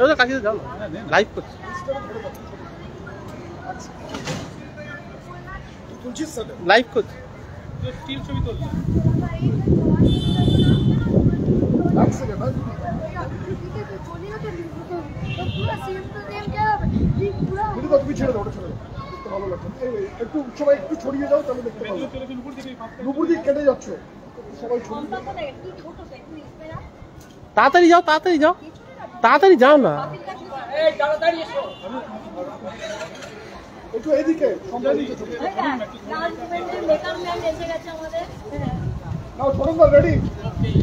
তো কাছে যাও না, লাইভ করছি। লাইভ করছি। স্টিল ছবি তুলছি। তুমি ছেড়ে দাও, ওটা ছেড়ে দাও, ভালো লাগছে। একটু সবাই একটু ছড়িয়ে যাও, তাহলে দেখতে পাবো। নুপুর দিক কেটে যাচ্ছ সবাই। তাড়াতাড়ি যাও, তাড়াতাড়ি যাও, তাড়াতাড়ি যাও না। একটু এদিকে ছোটন রেডি,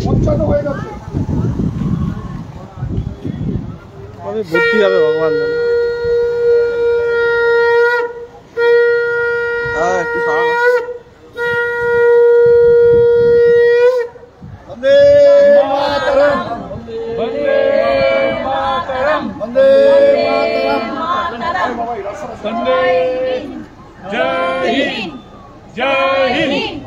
পঞ্চায়েত হয়ে গেছে। বুদ্ধি হবে ভগবান জানে। একটু বন্দে মাতরম, বন্দে মাতরম, বন্দে মাতরম, বন্দে জয় হিন্দ, জয় হিন্দ।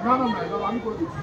না না না, আমি করে দিচ্ছি।